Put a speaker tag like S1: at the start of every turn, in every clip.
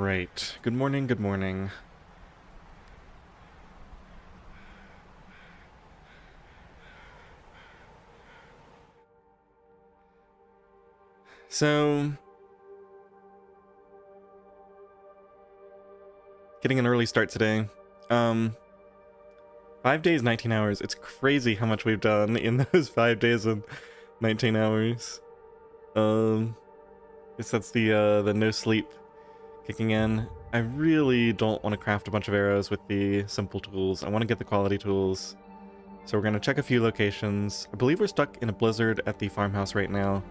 S1: Alright. Good morning, good morning. So, getting an early start today. 5 days, 19 hours. It's crazy how much we've done in those 5 days and 19 hours. Guess that's the no sleep kicking in. I really don't want to craft a bunch of arrows with the simple tools. I want to get the quality tools. So we're going to check a few locations. I believe we're stuck in a blizzard at the farmhouse right now,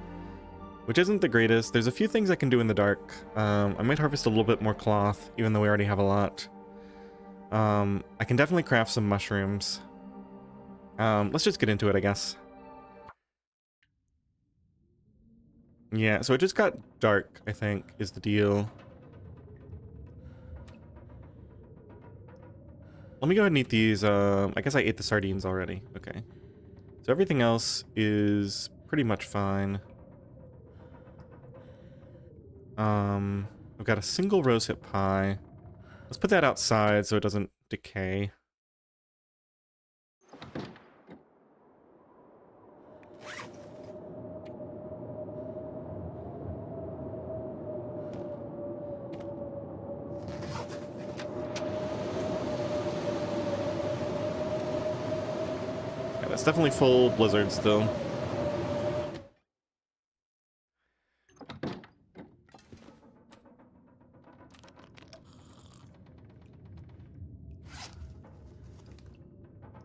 S1: which isn't the greatest. There's a few things I can do in the dark. I might harvest a little bit more cloth, even though we already have a lot. I can definitely craft some mushrooms. Let's just get into it, I guess. Yeah, so it just got dark, I think, is the deal. Let me go ahead and eat these. I guess I ate the sardines already. Okay. So everything else is pretty much fine. I've got a single rosehip pie. Let's put that outside so it doesn't decay. Yeah, that's definitely full blizzard still.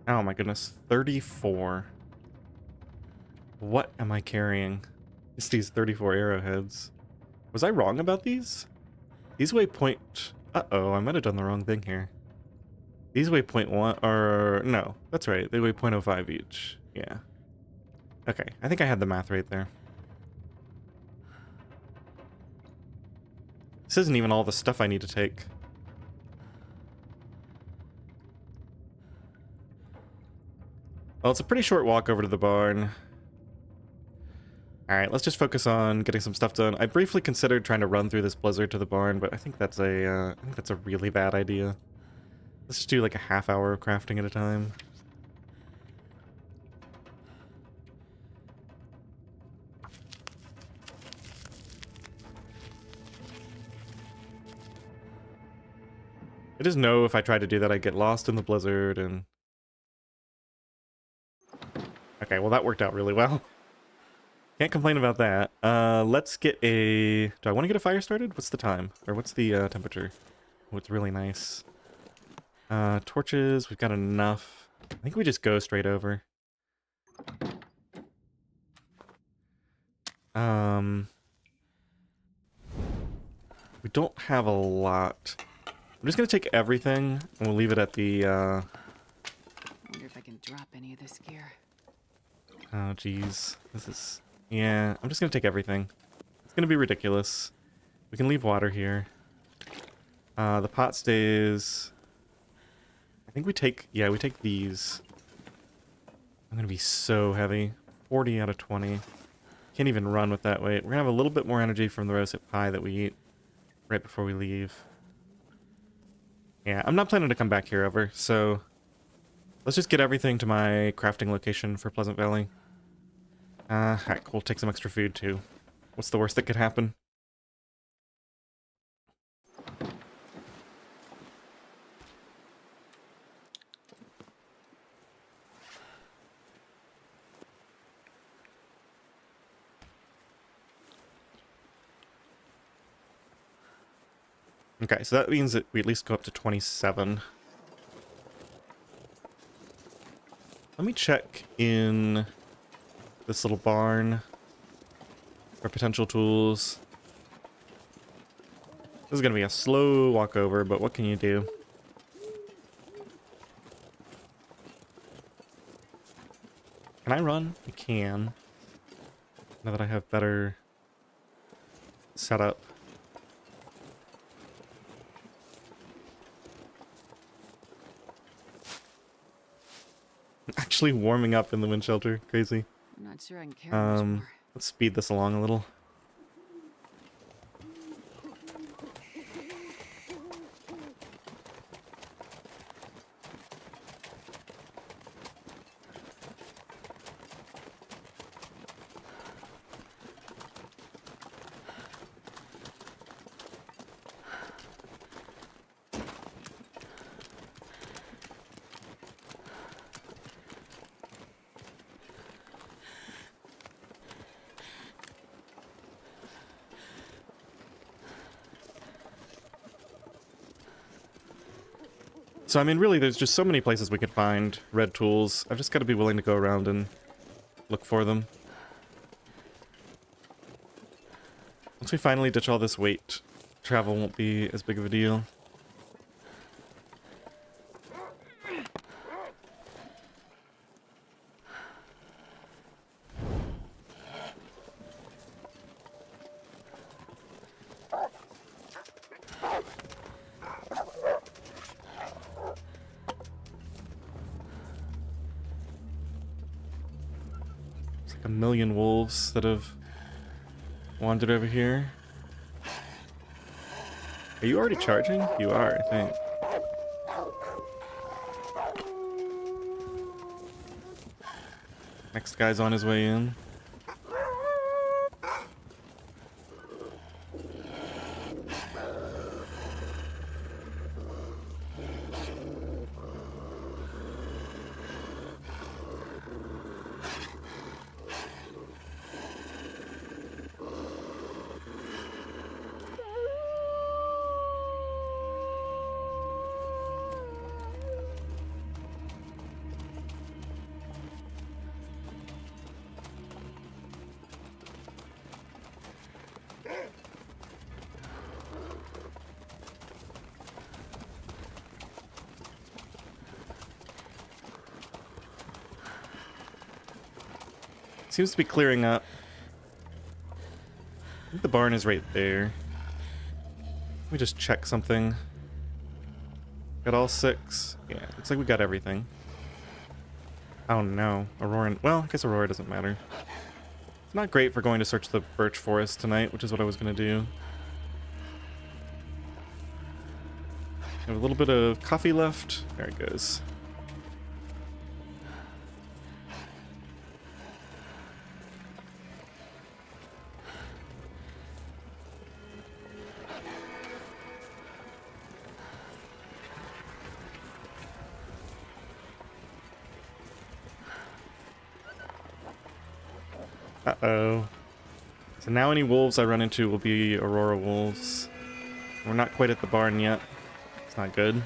S1: Oh my goodness, 34. What am I carrying? It's these 34 arrowheads. Was I wrong about these? These weigh point... Uh-oh, I might have done the wrong thing here. These weigh 0.1, or... No, that's right, they weigh 0.05 each. Yeah. Okay, I think I had the math right there. This isn't even all the stuff I need to take. Well, it's a pretty short walk over to the barn. Alright, let's just focus on getting some stuff done. I briefly considered trying to run through this blizzard to the barn, but I think that's a really bad idea. Let's just do like a half hour of crafting at a time. I just know if I try to do that, I get lost in the blizzard and... Okay, well that worked out really well. Can't complain about that. Let's get a... Do I want to get a fire started? What's the time? Or what's the temperature? Oh, it's really nice. Torches, we've got enough. I think we just go straight over. We don't have a lot. I'm just gonna take everything, and we'll leave it at the,
S2: Wonder if I can drop any of this gear.
S1: Oh, geez. This is... Yeah, I'm just gonna take everything. It's gonna be ridiculous. We can leave water here. The pot stays... I think we take... Yeah, we take these. I'm gonna be so heavy. 40 out of 20. Can't even run with that weight. We're gonna have a little bit more energy from the roasted pie that we eat right before we leave. Yeah, I'm not planning to come back here ever, so... Let's just get everything to my crafting location for Pleasant Valley. Heck, we'll take some extra food too. What's the worst that could happen? Okay, so that means that we at least go up to 27. Let me check in this little barn for potential tools. This is going to be a slow walk over, but what can you do? Can I run? I can. Now that I have better setup. Actually warming up in the wind shelter. Crazy.
S2: I'm not sure I can carry much more.
S1: Let's speed this along a little. So, I mean, really, there's just so many places we could find red tools. I've just got to be willing to go around and look for them. Once we finally ditch all this weight, travel won't be as big of a deal. It's like a million wolves that have wandered over here. Are you already charging? You are, I think. Next guy's on his way in. Seems to be clearing up. I think the barn is right there. Let me just check something. Got all 6? Yeah, looks like we got everything. Oh no, Aurora. Well, I guess Aurora doesn't matter. It's not great for going to search the birch forest tonight, which is what I was going to do. I have a little bit of coffee left. There it goes. Uh-oh. So now any wolves I run into will be Aurora wolves. We're not quite at the barn yet. It's not good.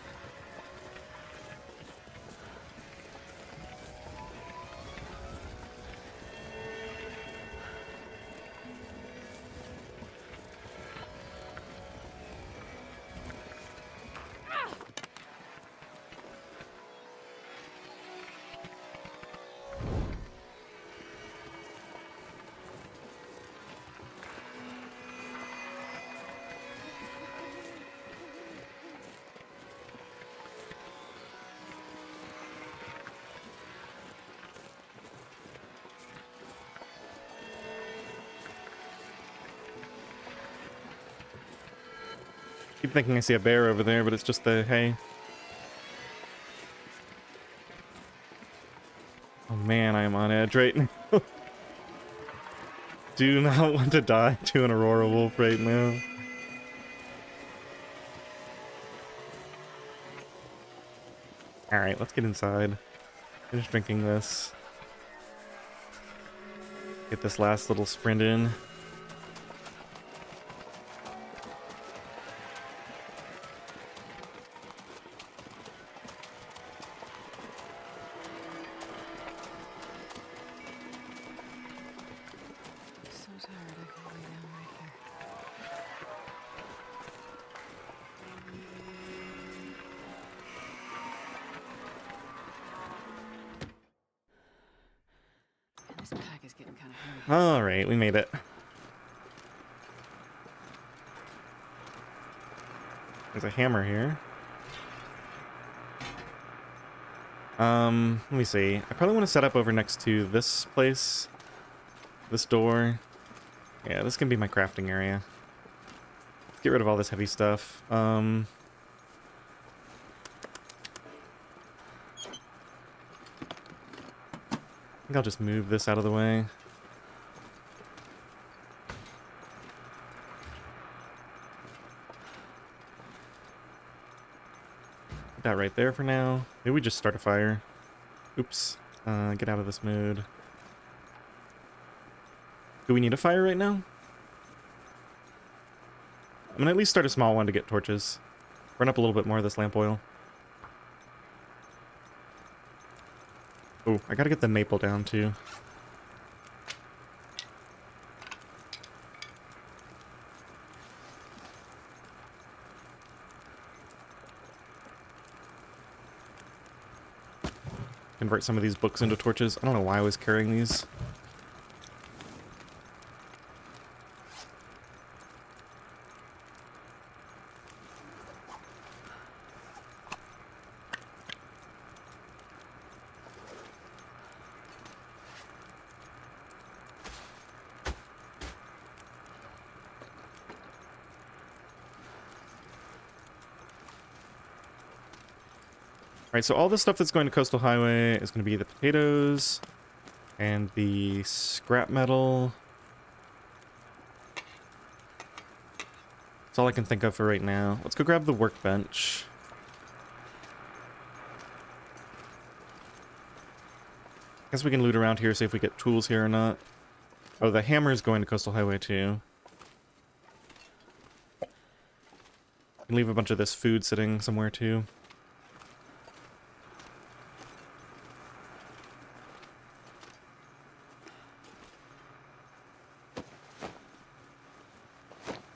S1: Keep thinking I see a bear over there, but it's just the hay. Oh man, I am on edge right now. Do not want to die to an Aurora wolf right now. Alright, let's get inside. Finish drinking this. Get this last little sprint in.
S2: So tired, I could lay down right here. And this pack is getting kind of heavy.
S1: Alright, we made it. There's a hammer here. Let me see. I probably want to set up over next to this place. This door. Yeah, this can be my crafting area. Get rid of all this heavy stuff. I think I'll just move this out of the way. Put that right there for now. Maybe we just start a fire. Oops. Get out of this mode. Do we need a fire right now? I'm gonna at least start a small one to get torches. Burn up a little bit more of this lamp oil. Oh, I gotta get the maple down too. Convert some of these books into torches. I don't know why I was carrying these. Alright, so all the stuff that's going to Coastal Highway is going to be the potatoes and the scrap metal. That's all I can think of for right now. Let's go grab the workbench. Guess we can loot around here, see if we get tools here or not. Oh, the hammer is going to Coastal Highway too. Can leave a bunch of this food sitting somewhere too.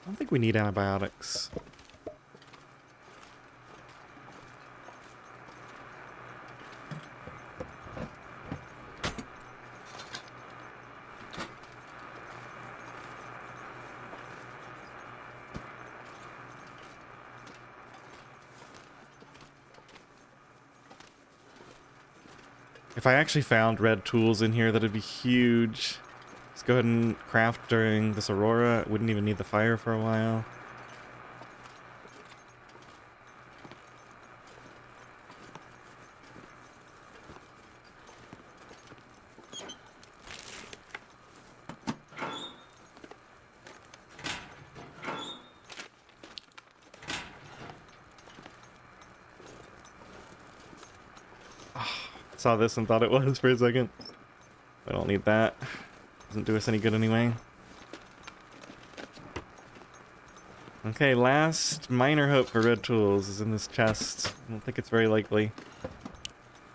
S1: I don't think we need antibiotics. If I actually found red tools in here, that'd be huge. Let's go ahead and craft during this aurora. Wouldn't even need the fire for a while. Saw this and thought it was for a second. I don't need that. Doesn't do us any good anyway. Okay, last minor hope for red tools is in this chest. I don't think it's very likely.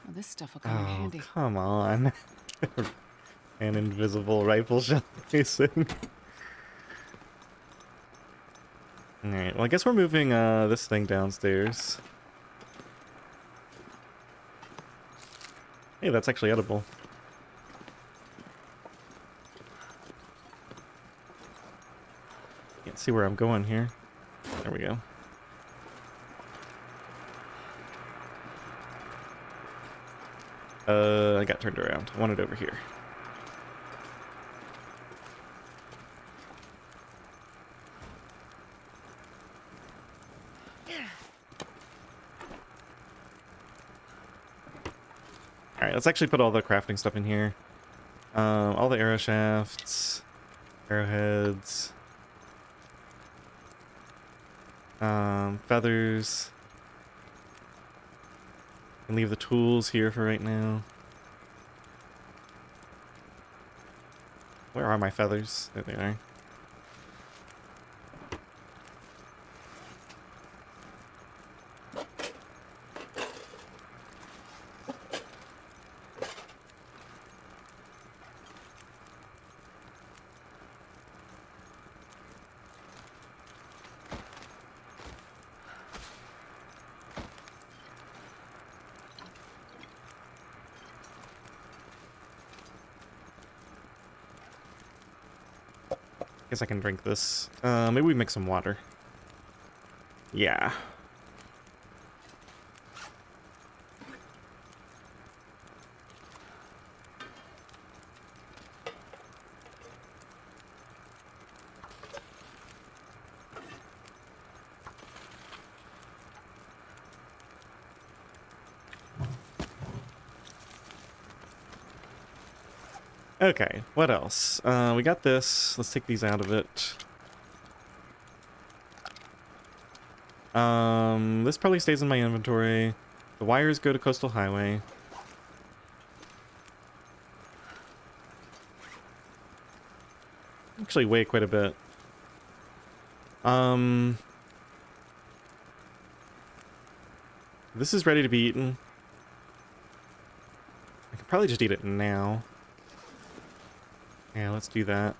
S2: Well, this stuff will come in
S1: Oh,
S2: handy.
S1: come on. An invisible rifle shell casing. Alright, well I guess we're moving this thing downstairs. Hey, that's actually edible. Can't see where I'm going here. There we go. I got turned around. I want it over here. Alright, let's actually put all the crafting stuff in here. All the arrow shafts, arrowheads, feathers. And leave the tools here for right now. Where are my feathers? There they are. Guess I can drink this. Maybe we mix some water. Yeah. Okay, what else? We got this. Let's take these out of it. This probably stays in my inventory. The wires go to Coastal Highway. Actually weigh quite a bit. This is ready to be eaten. I could probably just eat it now. Yeah, let's do that.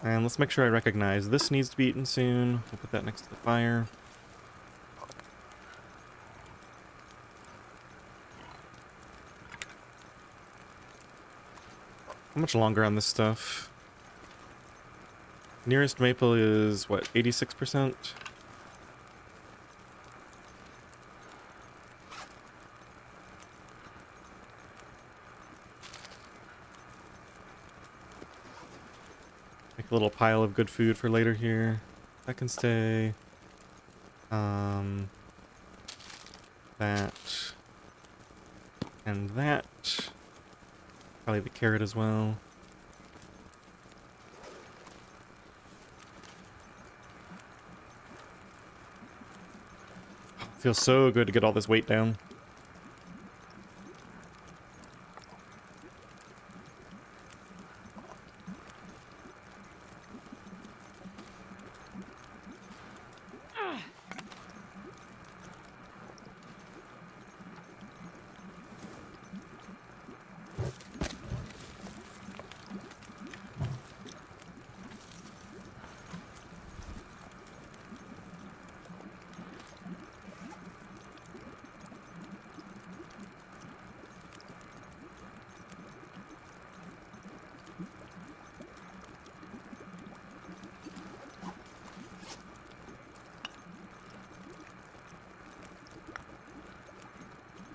S1: And let's make sure I recognize this needs to be eaten soon. We'll put that next to the fire. How much longer on this stuff? Nearest maple is, what, 86%? Make a little pile of good food for later here. That can stay. That. And that. Probably the carrot as well. Feels so good to get all this weight down.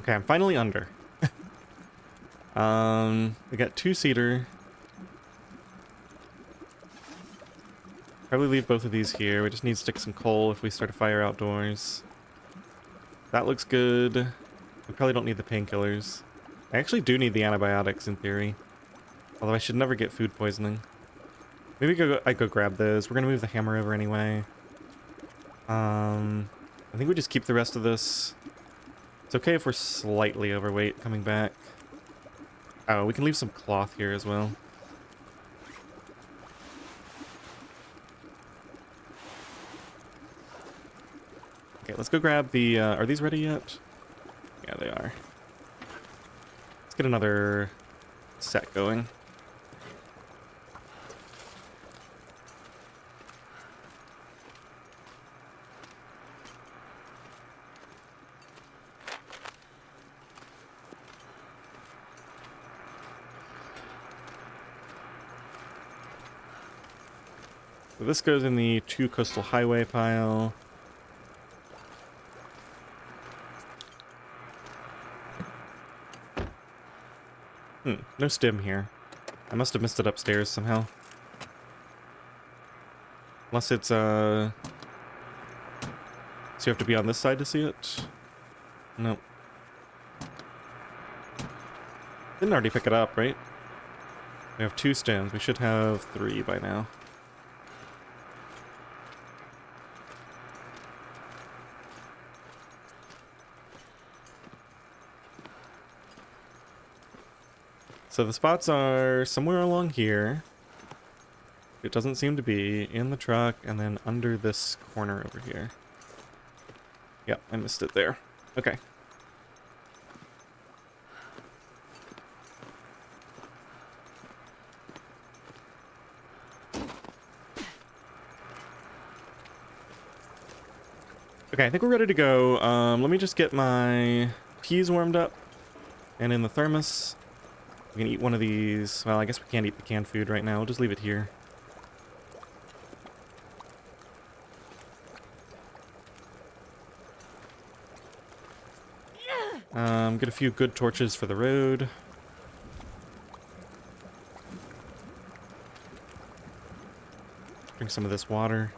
S1: Okay, I'm finally under. We got 2 cedar. Probably leave both of these here. We just need to stick some coal if we start a fire outdoors. That looks good. We probably don't need the painkillers. I actually do need the antibiotics in theory. Although I should never get food poisoning. Maybe I go grab those. We're gonna move the hammer over anyway. I think we just keep the rest of this. It's okay if we're slightly overweight coming back. Oh, we can leave some cloth here as well. Okay, let's go grab the, are these ready yet? Yeah, they are. Let's get another set going. So this goes in the 2 coastal highway pile. No stim here. I must have missed it upstairs somehow. Unless it's, so you have to be on this side to see it? Nope. Didn't already pick it up, right? We have 2 stems. We should have 3 by now. So the spots are somewhere along here. It doesn't seem to be in the truck, and then under this corner over here. Yep, I missed it there. Okay. Okay, I think we're ready to go. Let me just get my peas warmed up and in the thermos. We can eat one of these. Well, I guess we can't eat the canned food right now. We'll just leave it here. Get a few good torches for the road. Drink some of this water.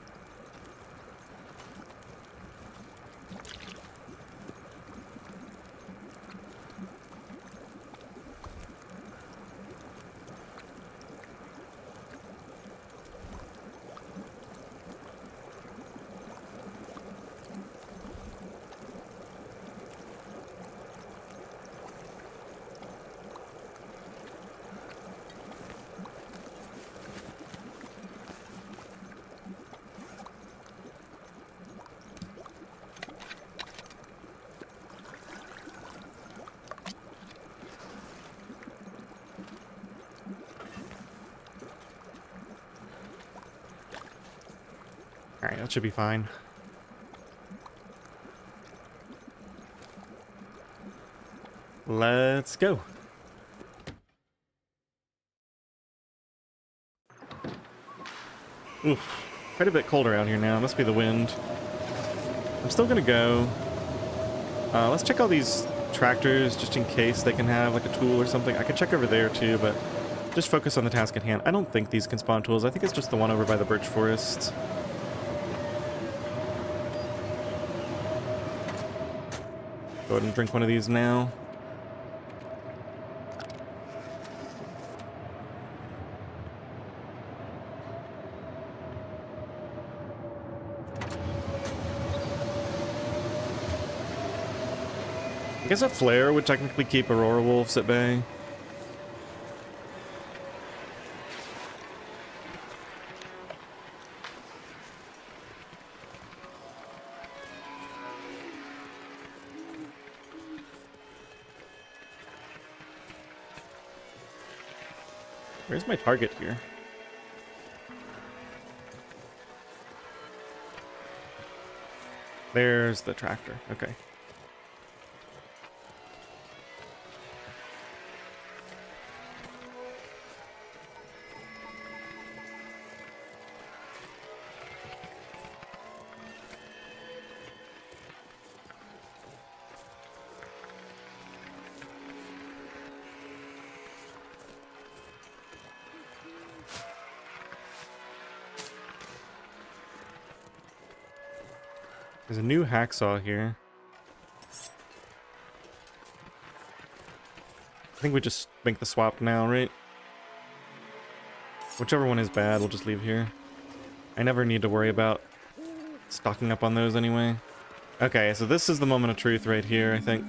S1: Alright, that should be fine. Let's go. Oof. Quite a bit colder out here now. Must be the wind. I'm still gonna go. Let's check all these tractors just in case they can have like a tool or something. I could check over there too, but just focus on the task at hand. I don't think these can spawn tools. I think it's just the one over by the birch forest. Go ahead and drink one of these now. I guess a flare would technically keep Aurora wolves at bay. Where's my target here? There's the tractor. Okay. There's a new hacksaw here. I think we just make the swap now, right? Whichever one is bad, we'll just leave here. I never need to worry about stocking up on those anyway. Okay, so this is the moment of truth right here, I think.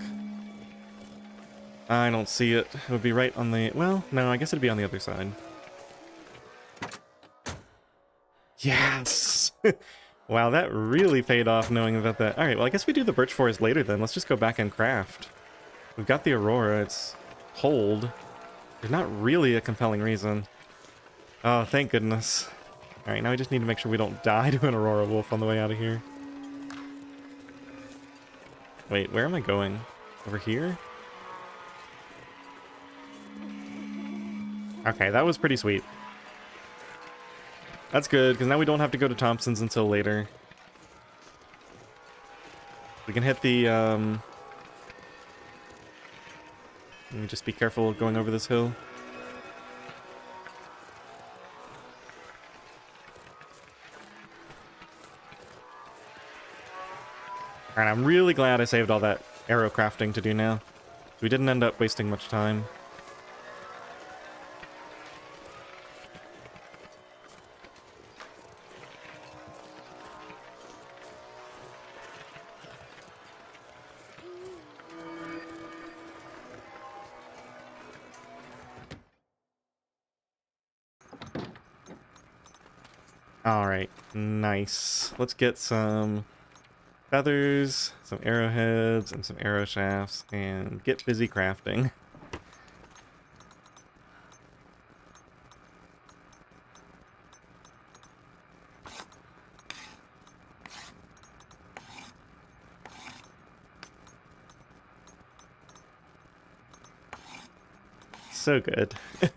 S1: I don't see it. It would be right on the... Well, no, I guess it'd be on the other side. Yes! Wow, that really paid off knowing about that. Alright, well I guess we do the birch forest later then. Let's just go back and craft. We've got the Aurora, it's cold. There's not really a compelling reason. Oh, thank goodness. Alright, now we just need to make sure we don't die to an Aurora wolf on the way out of here. Wait, where am I going? Over here? Okay, that was pretty sweet. That's good, because now we don't have to go to Thompson's until later. We can hit the, Let me just be careful going over this hill. Alright, I'm really glad I saved all that arrow crafting to do now. We didn't end up wasting much time. Alright, nice. Let's get some feathers, some arrowheads, and some arrow shafts, and get busy crafting. So good. I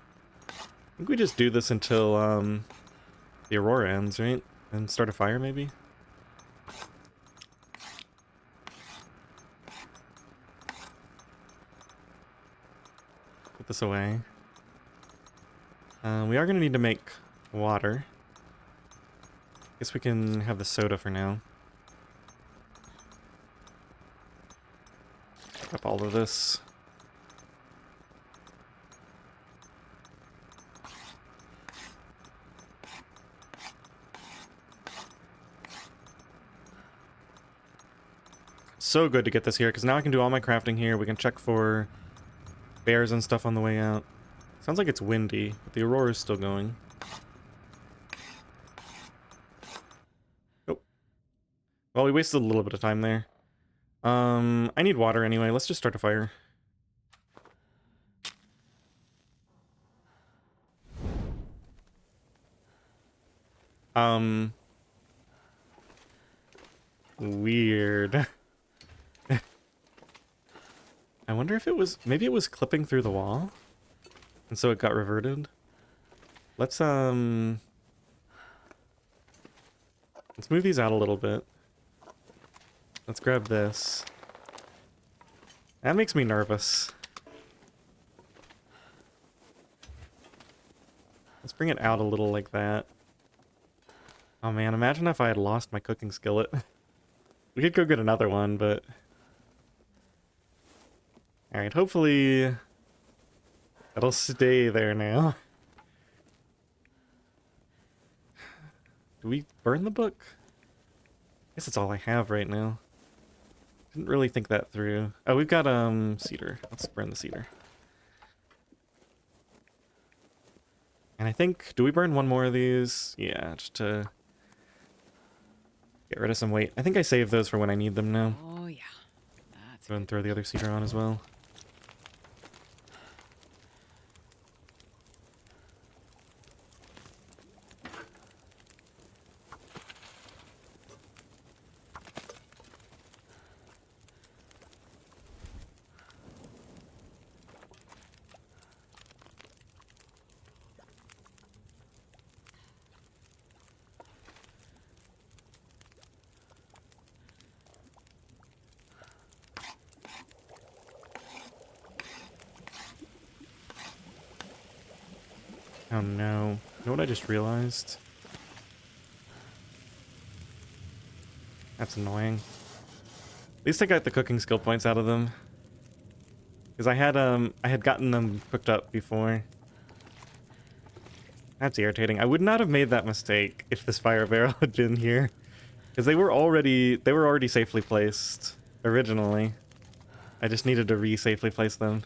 S1: think we just do this until, the Aurora ends, right? And start a fire, maybe? Put this away. We are going to need to make water. Guess we can have the soda for now. Pick up all of this. So good to get this here, because now I can do all my crafting here. We can check for bears and stuff on the way out. Sounds like it's windy, but the Aurora is still going. Oh. Well, we wasted a little bit of time there. I need water anyway. Let's just start a fire. Weird. I wonder if it was... Maybe it was clipping through the wall? And so it got reverted? Let's move these out a little bit. Let's grab this. That makes me nervous. Let's bring it out a little like that. Oh man, imagine if I had lost my cooking skillet. We could go get another one, but... Alright, hopefully... it'll stay there now. Do we burn the book? I guess that's all I have right now. Didn't really think that through. Oh, we've got, cedar. Let's burn the cedar. And I think... do we burn one more of these? Yeah, just to... get rid of some weight. I think I saved those for when I need them now.
S2: Oh, yeah. That's
S1: Go ahead and throw the other cedar on as well. Oh no. You know what I just realized? That's annoying. At least I got the cooking skill points out of them. Because I had gotten them cooked up before. That's irritating. I would not have made that mistake if this fire barrel had been here. Because they were already safely placed originally. I just needed to re-safely place them.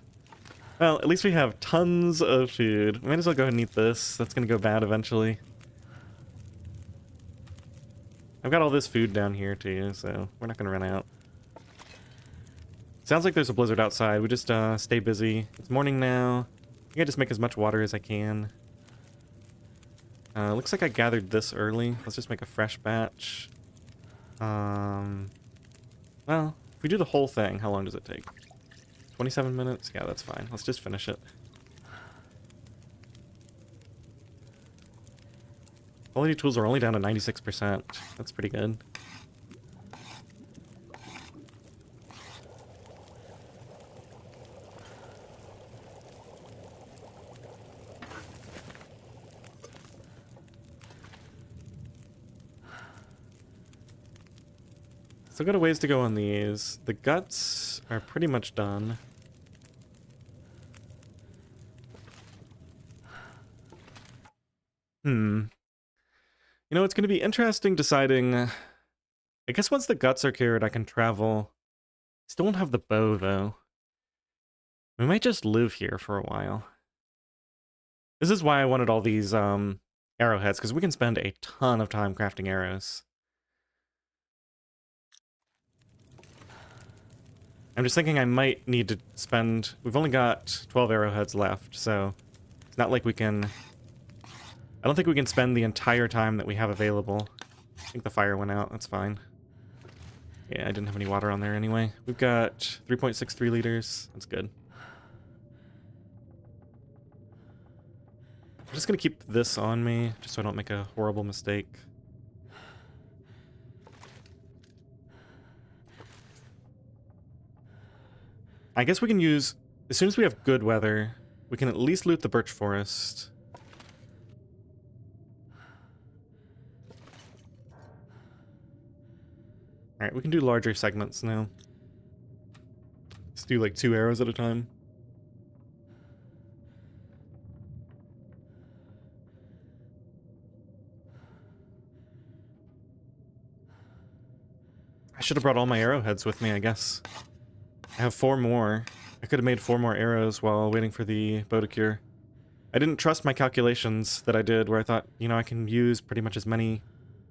S1: Well, at least we have tons of food. Might as well go ahead and eat this. That's gonna go bad eventually. I've got all this food down here too, so we're not gonna run out. Sounds like there's a blizzard outside. We just stay busy. It's morning now. I think I just make as much water as I can. Looks like I gathered this early. Let's just make a fresh batch. Well, if we do the whole thing, how long does it take? 27 minutes? Yeah, that's fine. Let's just finish it. Quality tools are only down to 96%. That's pretty good. Still got a ways to go on these. The guts are pretty much done. You know, it's going to be interesting deciding... I guess once the guts are cured, I can travel. Still won't have the bow, though. We might just live here for a while. This is why I wanted all these arrowheads, because we can spend a ton of time crafting arrows. I'm just thinking I might need to spend... We've only got 12 arrowheads left, so it's not like we can... I don't think we can spend the entire time that we have available. I think the fire went out. That's fine. Yeah, I didn't have any water on there anyway. We've got 3.63 liters. That's good. I'm just going to keep this on me, just so I don't make a horrible mistake. I guess we can use... As soon as we have good weather, we can at least loot the birch forest. Alright, we can do larger segments now. Let's do like 2 arrows at a time. I should have brought all my arrowheads with me, I guess. I have 4 more. I could have made 4 more arrows while waiting for the bow to cure. I didn't trust my calculations that I did, where I thought, you know, I can use pretty much as many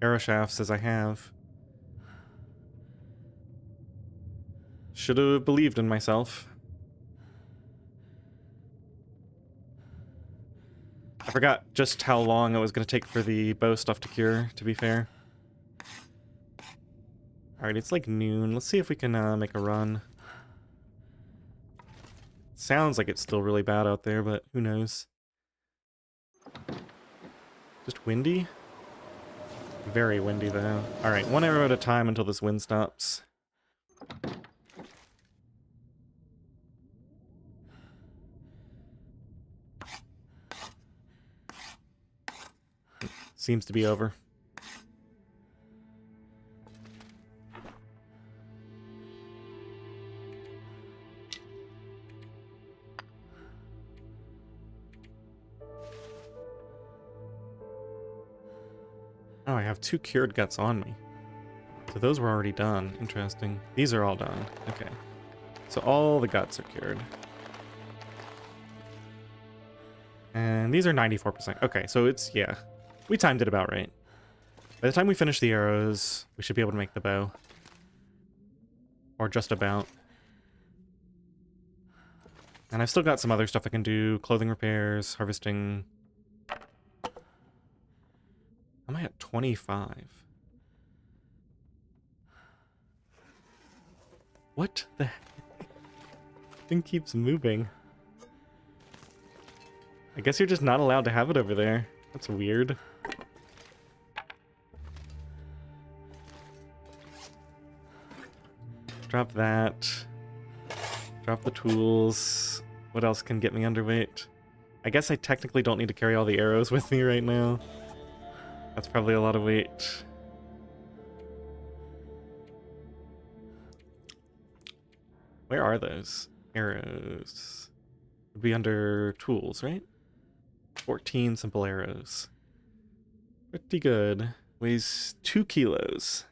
S1: arrow shafts as I have. Should have believed in myself. I forgot just how long it was going to take for the bow stuff to cure, to be fair. Alright, it's like noon. Let's see if we can make a run. Sounds like it's still really bad out there, but who knows. Just windy? Very windy, though. Alright, one arrow at a time until this wind stops. Seems to be over. Oh, I have 2 cured guts on me. So those were already done. Interesting. These are all done. Okay. So all the guts are cured. And these are 94%. Okay, so it's, yeah. We timed it about right. By the time we finish the arrows, we should be able to make the bow. Or just about. And I've still got some other stuff I can do. Clothing repairs, harvesting. Am I at 25? What the heck? Thing keeps moving. I guess you're just not allowed to have it over there. That's weird. Drop that. Drop the tools. What else can get me underweight? I guess I technically don't need to carry all the arrows with me right now. That's probably a lot of weight. Where are those arrows? Would be under tools, right? 14 simple arrows. Pretty good. Weighs 2 kilos.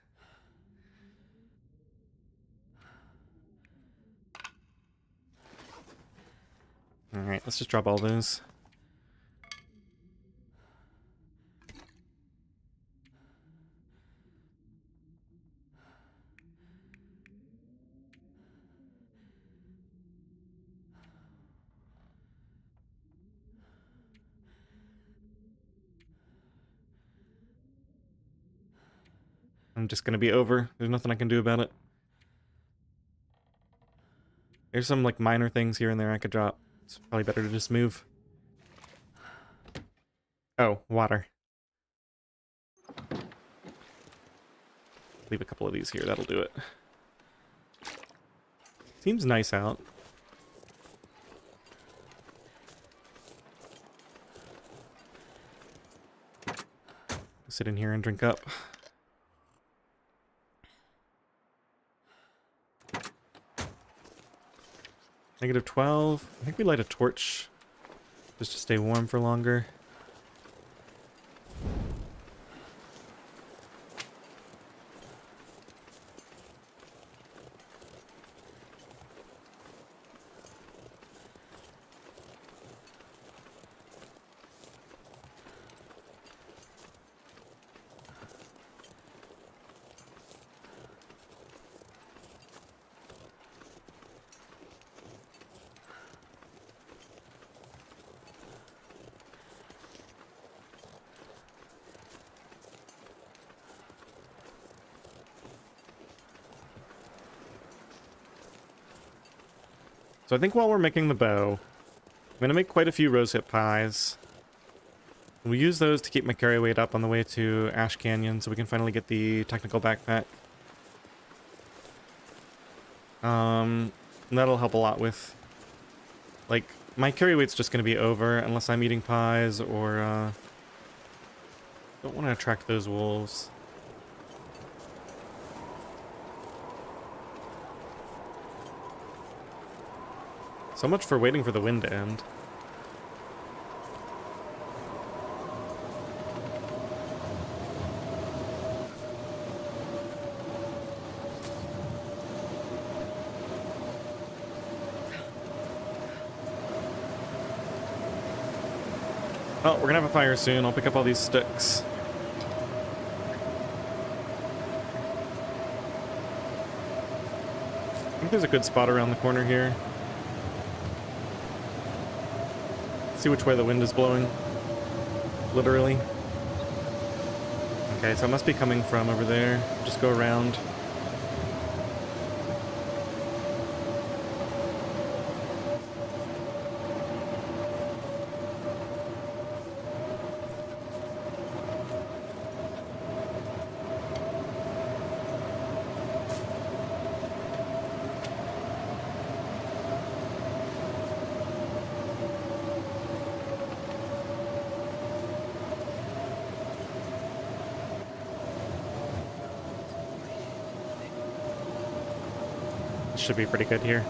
S1: Alright, let's just drop all those. I'm just gonna be over. There's nothing I can do about it. There's some like minor things here and there I could drop. It's probably better to just move. Oh, water. Leave a couple of these here, that'll do it. Seems nice out. Sit in here and drink up. -12. I think we light a torch just to stay warm for longer. So I think while we're making the bow, I'm going to make quite a few rosehip pies. We'll use those to keep my carry weight up on the way to Ash Canyon so we can finally get the technical backpack. That'll help a lot with, like, my carry weight's just going to be over unless I'm eating pies or, don't want to attract those wolves. So much for waiting for the wind to end. Well, we're gonna have a fire soon. I'll pick up all these sticks. I think there's a good spot around the corner here. See which way the wind is blowing. Literally. Okay, so it must be coming from over there. Just go around. This should be pretty good here.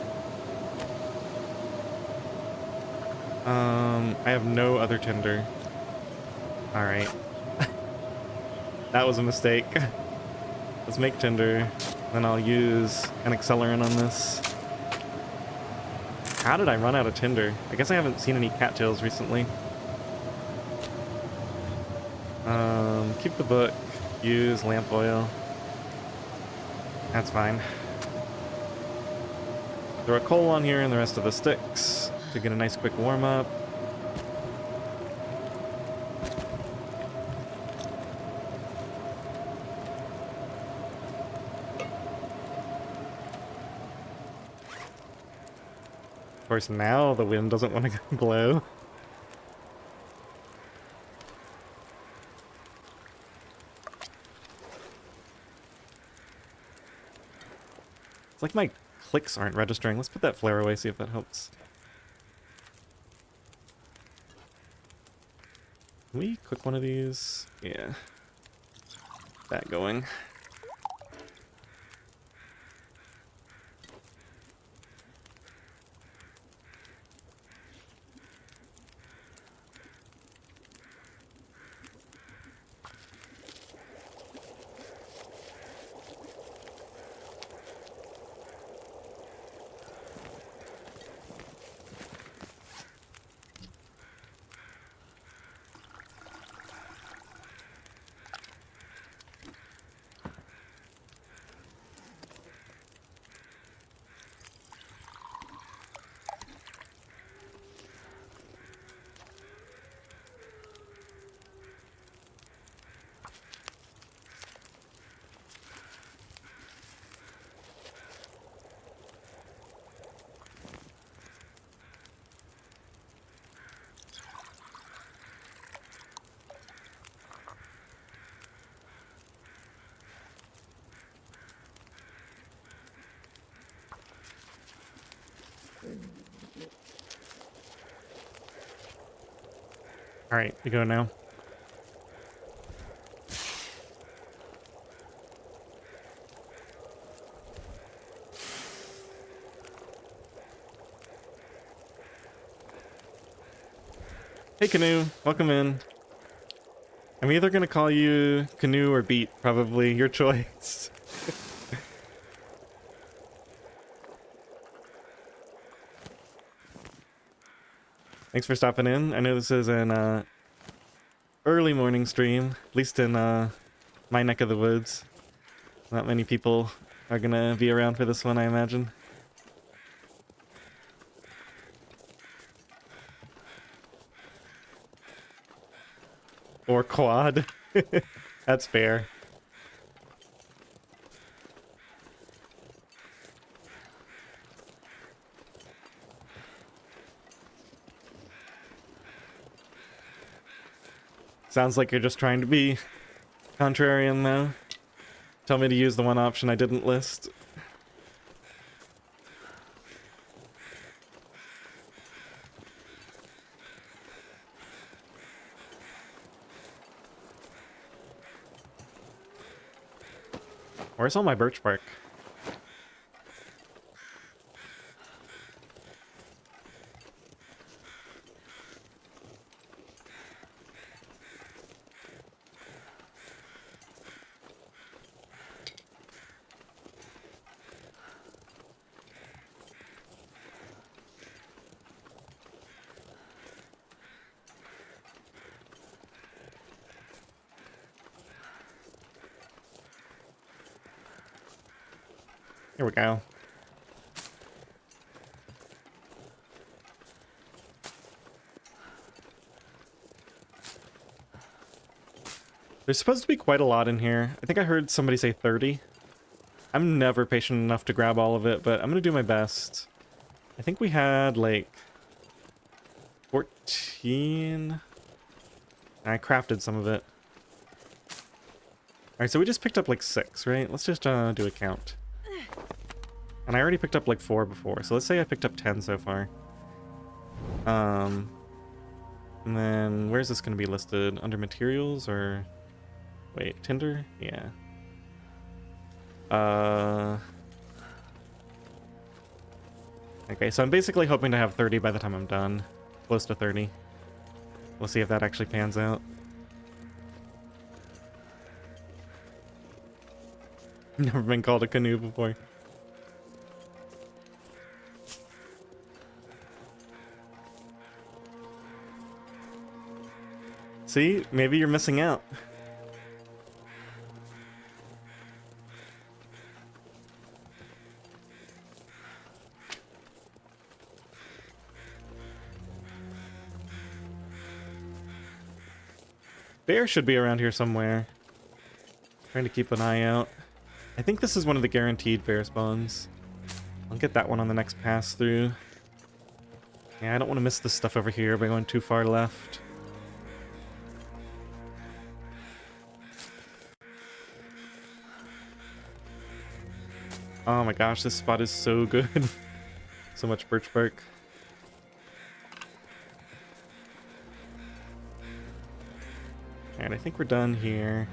S1: I have no other tinder. Alright. That was a mistake. Let's make tinder. Then I'll use an accelerant on this. How did I run out of tinder? I guess I haven't seen any cattails recently. Keep the book. Use lamp oil. That's fine. Throw a coal on here and the rest of the sticks to get a nice quick warm up. Of course, now the wind doesn't want to blow. It's like my clicks aren't registering. Let's put that flare away, see if that helps. Can we cook one of these? Yeah. That going. Alright, you go now. Hey Canoe, welcome in. I'm either gonna call you Canoe or Beat, probably, your choice. Thanks for stopping in. I know this is an early morning stream, at least in my neck of the woods. Not many people are gonna be around for this one, I imagine. Or quad. That's fair. Sounds like you're just trying to be contrarian though. Tell me to use the one option I didn't list. Where's all my birch bark? Here we go. There's supposed to be quite a lot in here. I think I heard somebody say 30. I'm never patient enough to grab all of it, but I'm gonna do my best. I think we had like 14. I crafted some of it. Alright, so we just picked up like 6, right? Let's just do a count. And I already picked up like 4 before, so let's say I picked up 10 so far. And then where's this going to be listed? Under materials or... Wait, tinder? Yeah. Okay, so I'm basically hoping to have 30 by the time I'm done. Close to 30. We'll see if that actually pans out. Never been called a canoe before. See? Maybe you're missing out. Bear should be around here somewhere. Trying to keep an eye out. I think this is one of the guaranteed bear spawns. I'll get that one on the next pass through. Yeah, I don't want to miss this stuff over here by going too far left. Oh my gosh, this spot is so good. So much birch bark. Alright, I think we're done here.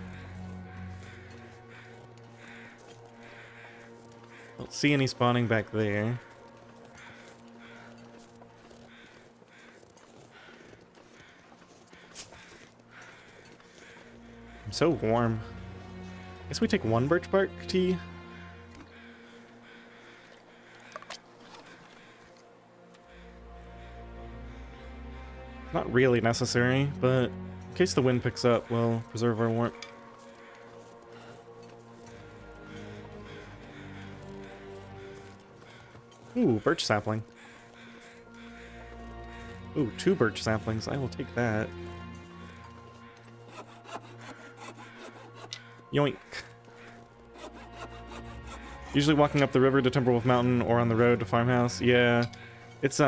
S1: Don't see any spawning back there. I'm so warm. Guess we take one birch bark tea. Not really necessary, but in case the wind picks up, we'll preserve our warmth. Ooh, birch sapling. Ooh, 2 birch saplings. I will take that. Yoink. Usually walking up the river to Timberwolf Mountain or on the road to Farmhouse. Yeah, it's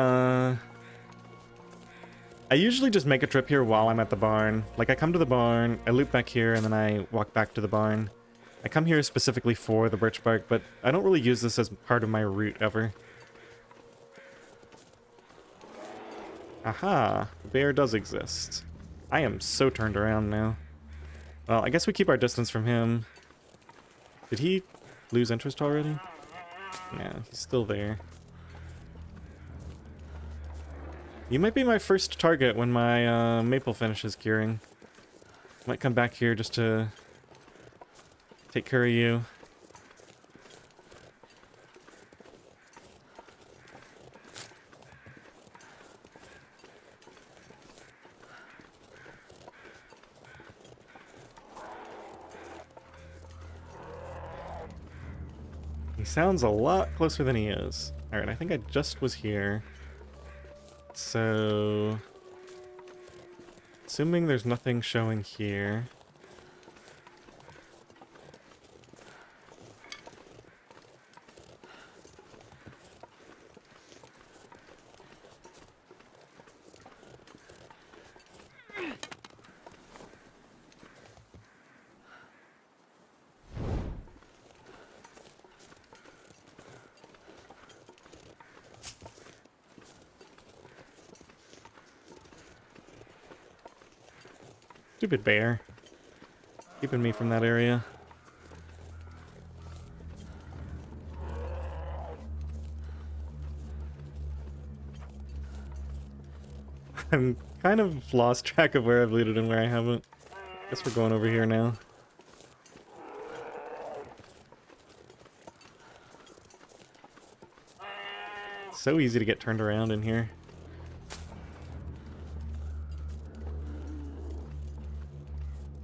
S1: I usually just make a trip here while I'm at the barn. Like, I come to the barn, I loop back here, and then I walk back to the barn. I come here specifically for the birch bark, but I don't really use this as part of my route ever. Aha! The bear does exist. I am so turned around now. Well, I guess we keep our distance from him. Did he lose interest already? Yeah, he's still there. You might be my first target when my maple finishes curing. Might come back here just to take care of you. He sounds a lot closer than he is. Alright, I think I just was here. So, assuming there's nothing showing here. Stupid bear. Keeping me from that area. I'm kind of lost track of where I've looted and where I haven't. Guess we're going over here now. So easy to get turned around in here.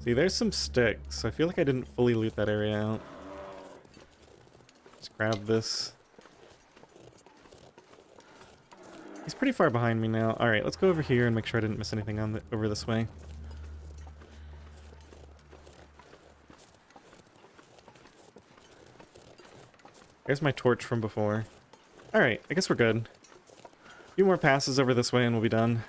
S1: See, there's some sticks. I feel like I didn't fully loot that area out. Just grab this. He's pretty far behind me now. Alright, let's go over here and make sure I didn't miss anything on over this way. There's my torch from before. Alright, I guess we're good. A few more passes over this way and we'll be done.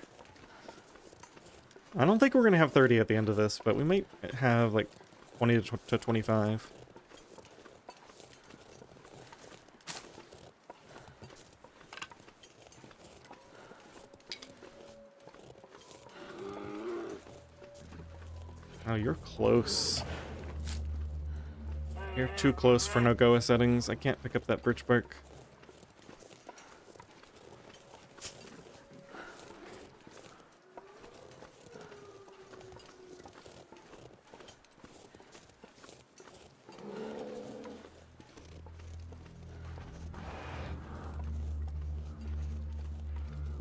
S1: I don't think we're going to have 30 at the end of this, but we might have like 20 to 25. Oh, you're close. You're too close for no-goa settings. I can't pick up that birch bark.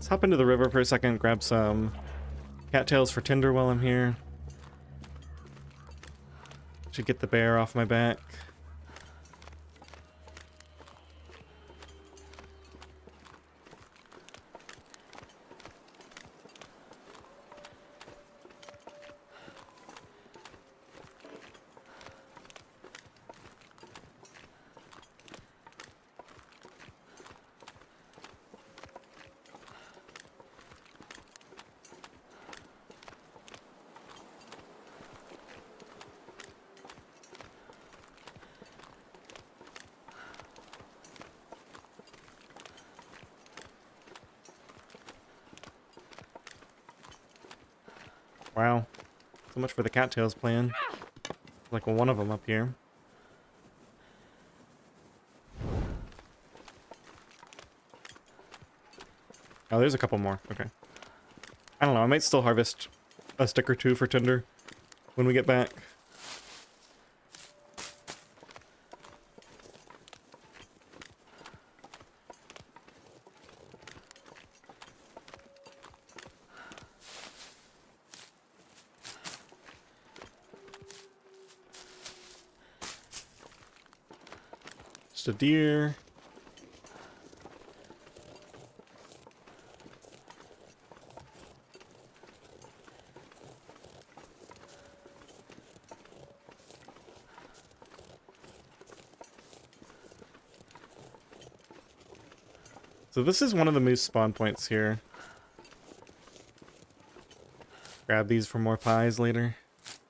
S1: Let's hop into the river for a second, grab some cattails for tinder while I'm here. Should get the bear off my back. Wow. So much for the cattails plan. Like one of them up here. Oh, there's a couple more. Okay. I don't know. I might still harvest a stick or two for tinder when we get back. Just a deer. So this is one of the moose spawn points here. Grab these for more pies later.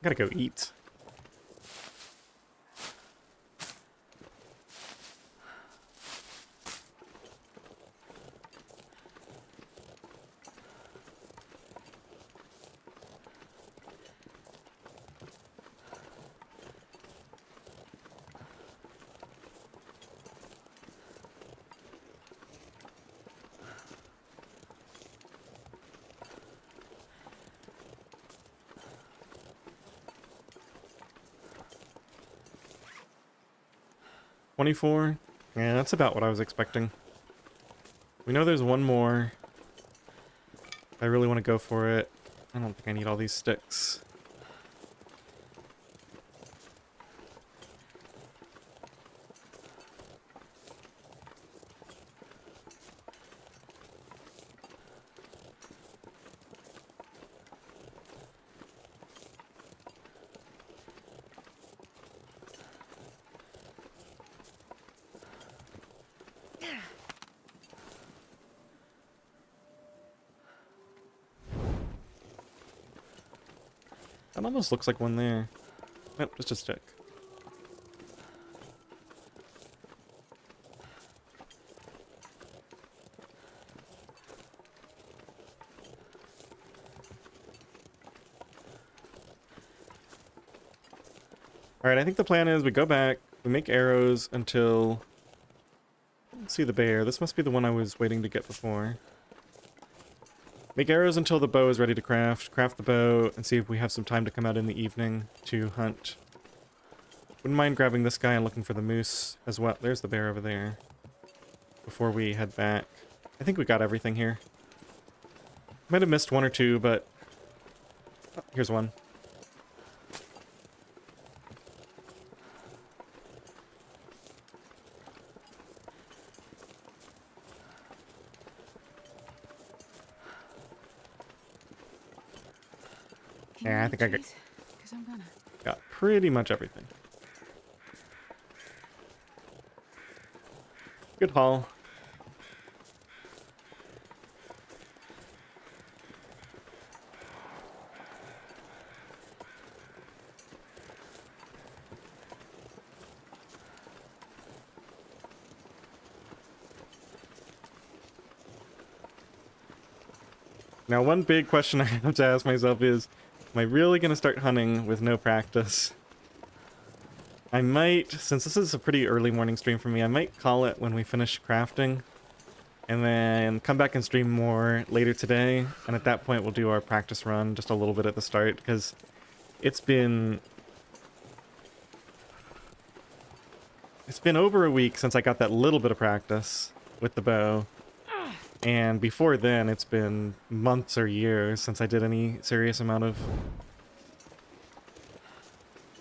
S1: Gotta go eat. $24. Yeah, that's about what I was expecting. We know there's one more. I really want to go for it. I don't think I need all these sticks. That almost looks like one there. Nope, just a stick. Alright, I think the plan is we go back, we make arrows until... Let's see the bear. This must be the one I was waiting to get before. Make arrows until the bow is ready to craft. Craft the bow and see if we have some time to come out in the evening to hunt. Wouldn't mind grabbing this guy and looking for the moose as well. There's the bear over there. Before we head back. I think we got everything here. Might have missed one or two, but... Oh, here's one. Yeah, I think I got pretty much everything. Good haul. Now, one big question I have to ask myself is, am I really going to start hunting with no practice? I might, since this is a pretty early morning stream for me, I might call it when we finish crafting. And then come back and stream more later today. And at that point we'll do our practice run just a little bit at the start. Because it's been over a week since I got that little bit of practice with the bow. And before then, it's been months or years since I did any serious amount of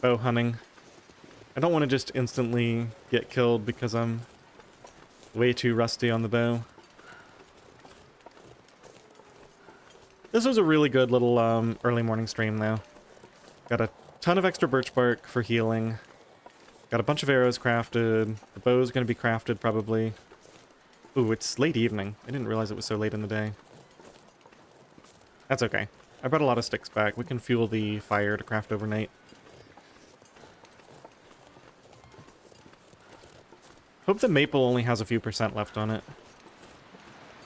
S1: bow hunting. I don't want to just instantly get killed because I'm way too rusty on the bow. This was a really good little early morning stream, though. Got a ton of extra birch bark for healing. Got a bunch of arrows crafted. The bow's going to be crafted, probably. Ooh, it's late evening. I didn't realize it was so late in the day. That's okay. I brought a lot of sticks back. We can fuel the fire to craft overnight. Hope the maple only has a few % left on it.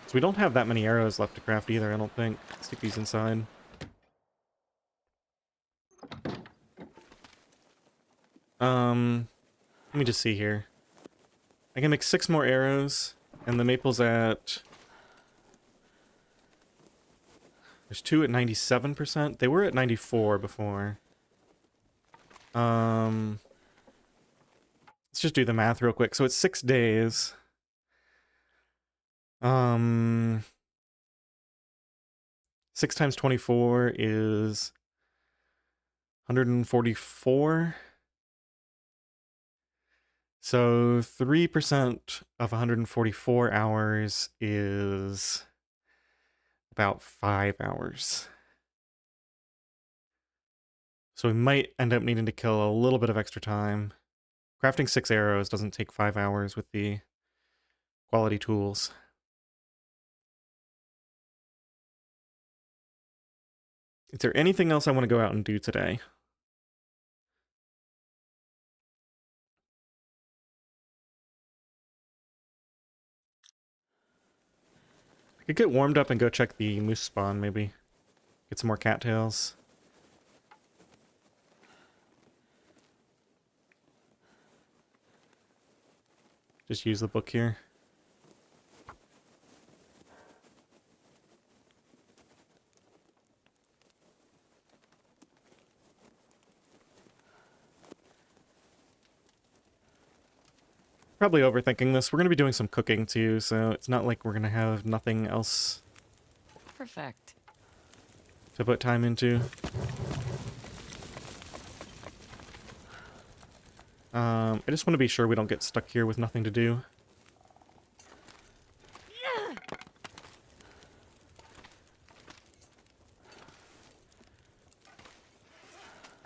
S1: So we don't have that many arrows left to craft either, I don't think. Stick these inside. Let me just see here. I can make 6 more arrows, and the maple's at... There's 2 at 97%. They were at 94 before. Let's just do the math real quick. So it's 6 days. 6 times 24 is 144. So 3% of 144 hours is about 5 hours. So we might end up needing to kill a little bit of extra time. Crafting 6 arrows doesn't take 5 hours with the quality tools. Is there anything else I want to go out and do today? I could get warmed up and go check the moose spawn, maybe. Get some more cattails. Just use the book here. Probably overthinking this. We're going to be doing some cooking too, so it's not like we're going to have nothing else
S2: Perfect.
S1: to put time into. I just want to be sure we don't get stuck here with nothing to do.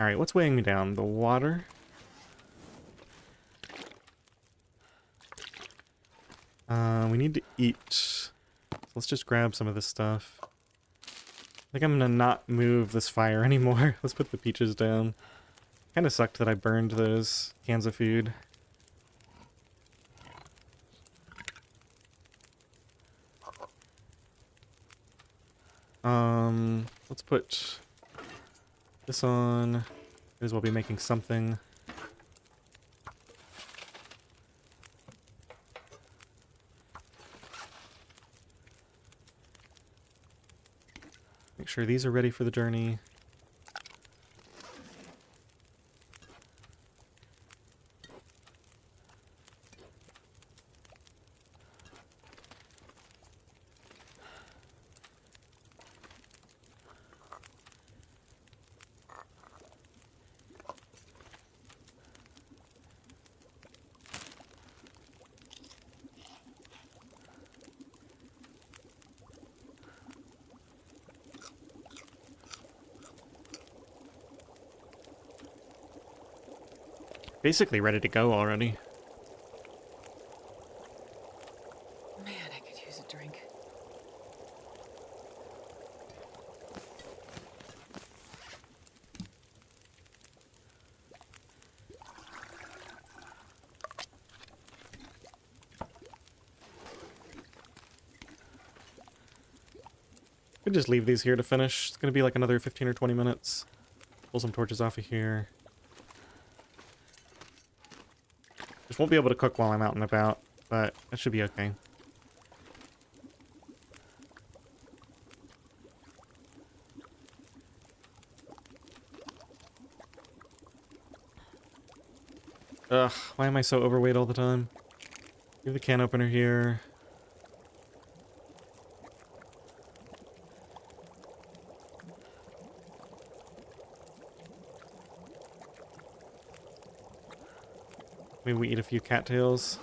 S1: Alright, what's weighing me down? The water? We need to eat. So let's just grab some of this stuff. I think I'm gonna not move this fire anymore. Let's put the peaches down. Kinda sucked that I burned those cans of food. Let's put this on. Might as well be making something. Make sure these are ready for the journey. Basically ready to go already.
S2: Man, I could use a drink.
S1: Could just leave these here to finish. It's gonna be like another 15 or 20 minutes. Pull some torches off of here. Just won't be able to cook while I'm out and about, but that should be okay. Ugh, why am I so overweight all the time? Leave the can opener here. Maybe we eat a few cattails.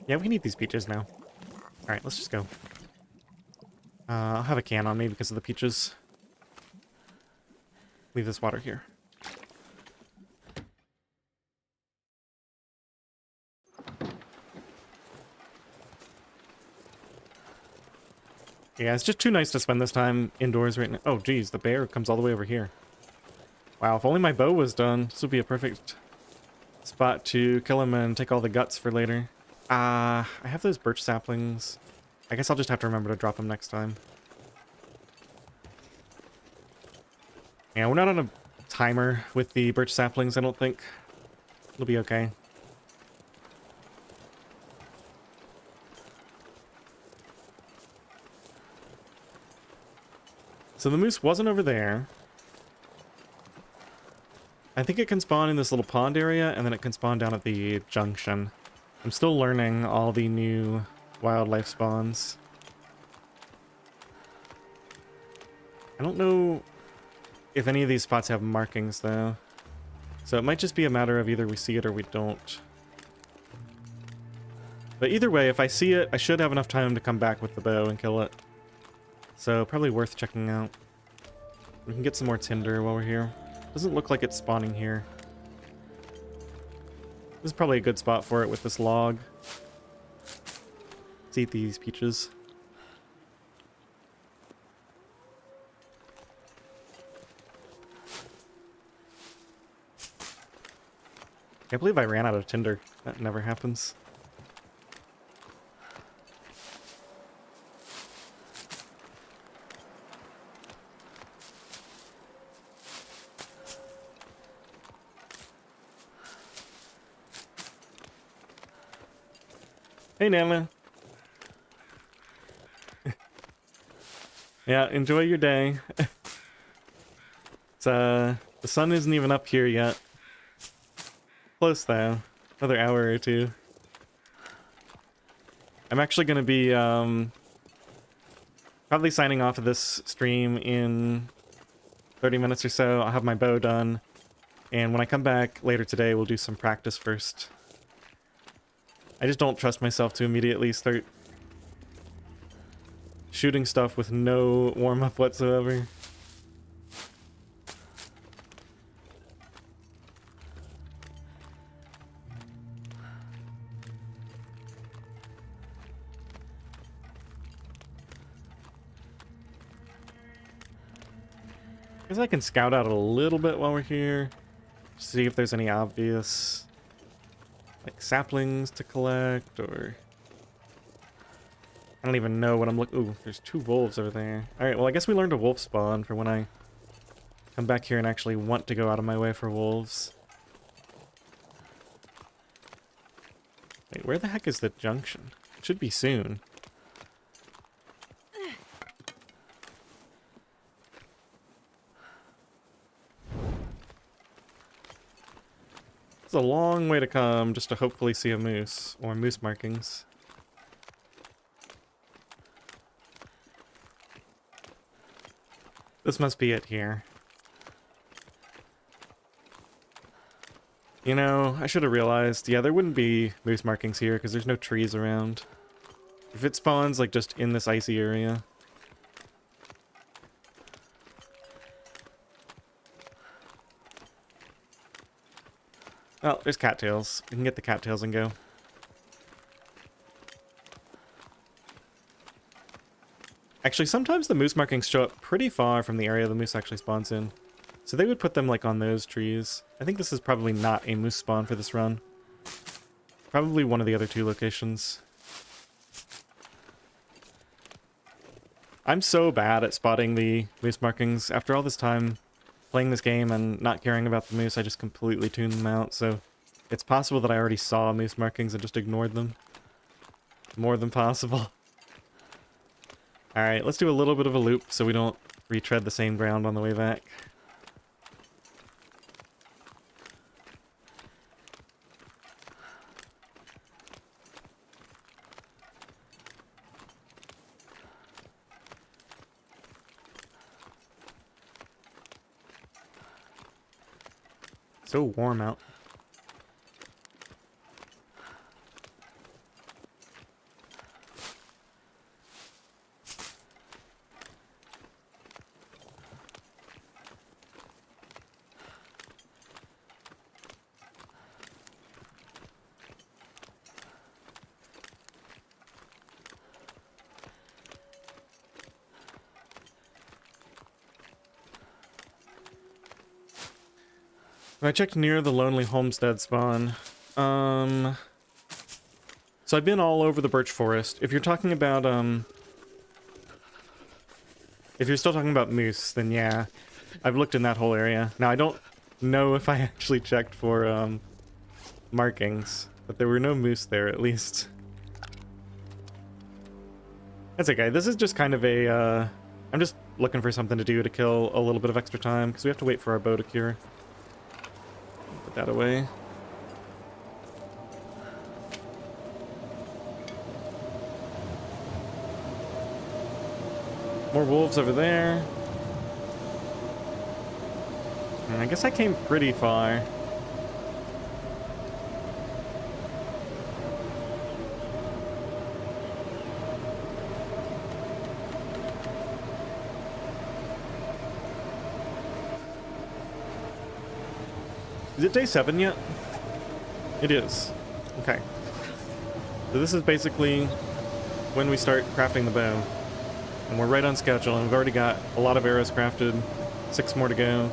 S1: Yeah, we can eat these peaches now. Alright, let's just go. I'll have a can on me because of the peaches. Leave this water here. Yeah, it's just too nice to spend this time indoors right now. Oh, geez, the bear comes all the way over here. Wow, if only my bow was done, this would be a perfect spot to kill him and take all the guts for later. I have those birch saplings. I guess I'll just have to remember to drop them next time. Yeah, we're not on a timer with the birch saplings, I don't think. It'll be okay. So the moose wasn't over there. I think it can spawn in this little pond area, and then it can spawn down at the junction. I'm still learning all the new wildlife spawns. I don't know if any of these spots have markings, though. So it might just be a matter of either we see it or we don't. But either way, if I see it, I should have enough time to come back with the bow and kill it. So probably worth checking out. We can get some more tinder while we're here. Doesn't look like it's spawning here. This is probably a good spot for it with this log. Let's eat these peaches. Can't believe I ran out of tinder. That never happens. Hey, Nana. Yeah, enjoy your day. It's, the sun isn't even up here yet. Close, though. Another hour or two. I'm actually going to be, probably signing off of this stream in 30 minutes or so. I'll have my bow done. And when I come back later today, we'll do some practice first. I just don't trust myself to immediately start shooting stuff with no warm-up whatsoever. Guess I can scout out a little bit while we're here. See if there's any obvious like saplings to collect, or I don't even know what I'm looking. Ooh, there's 2 wolves over there. Alright, well I guess we learned a wolf spawn for when I come back here and actually want to go out of my way for wolves. Wait, where the heck is the junction? It should be soon. It's a long way to come just to hopefully see a moose, or moose markings. This must be it here. You know, I should have realized, yeah, there wouldn't be moose markings here because there's no trees around. If it spawns, like, just in this icy area. Oh, there's cattails. We can get the cattails and go. Actually, sometimes the moose markings show up pretty far from the area the moose actually spawns in. So they would put them, like, on those trees. I think this is probably not a moose spawn for this run. Probably one of the other 2 locations. I'm so bad at spotting the moose markings. After all this time playing this game and not caring about the moose, I just completely tuned them out, so it's possible that I already saw moose markings and just ignored them. More than possible. Alright, let's do a little bit of a loop so we don't retread the same ground on the way back. So warm out. I checked near the Lonely Homestead spawn. So I've been all over the birch forest. If you're talking about, if you're still talking about moose, then yeah. I've looked in that whole area. Now, I don't know if I actually checked for, markings, but there were no moose there, at least. That's okay. This is just kind of a, I'm just looking for something to do to kill a little bit of extra time, because we have to wait for our bow to cure. Put that away. More wolves over there. And I guess I came pretty far. Is it day 7 yet? It is. Okay. So this is basically when we start crafting the bow. And we're right on schedule, and we've already got a lot of arrows crafted. 6 more to go.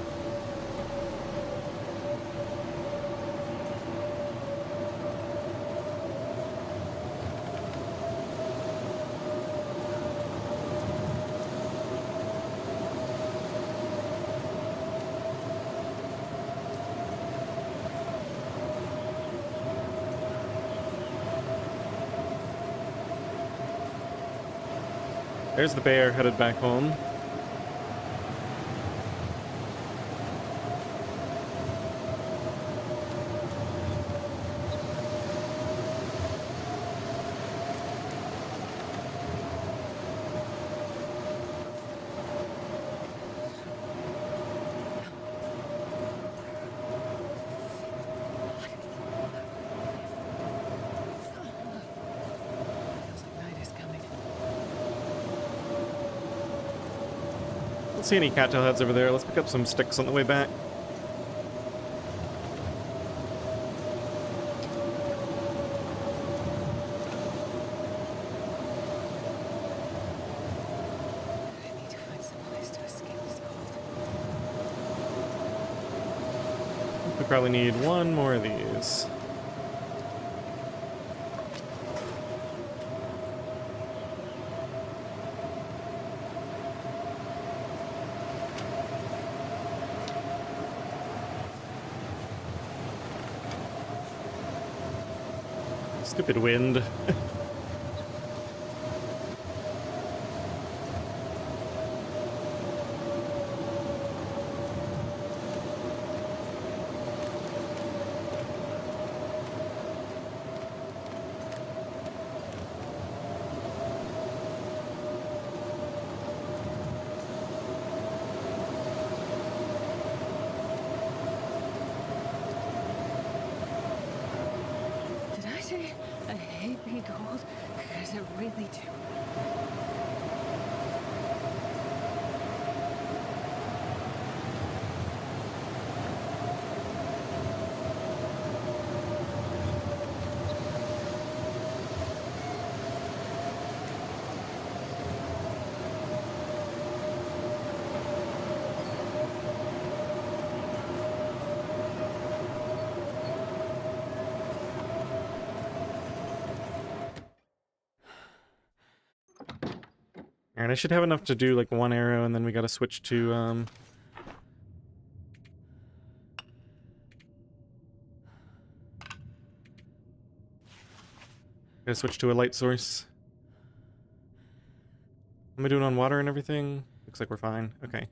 S1: There's the bear headed back home. Don't see any cattail heads over there. Let's pick up some sticks on the way back.
S2: I need to find some place to escape this cold.
S1: We probably need one more of these. Stupid wind.
S2: Did I say I hate being cold? Because I really do.
S1: Alright, I should have enough to do like one arrow, and then we gotta switch to, gotta switch to a light source. Am I doing on water and everything? Looks like we're fine. Okay.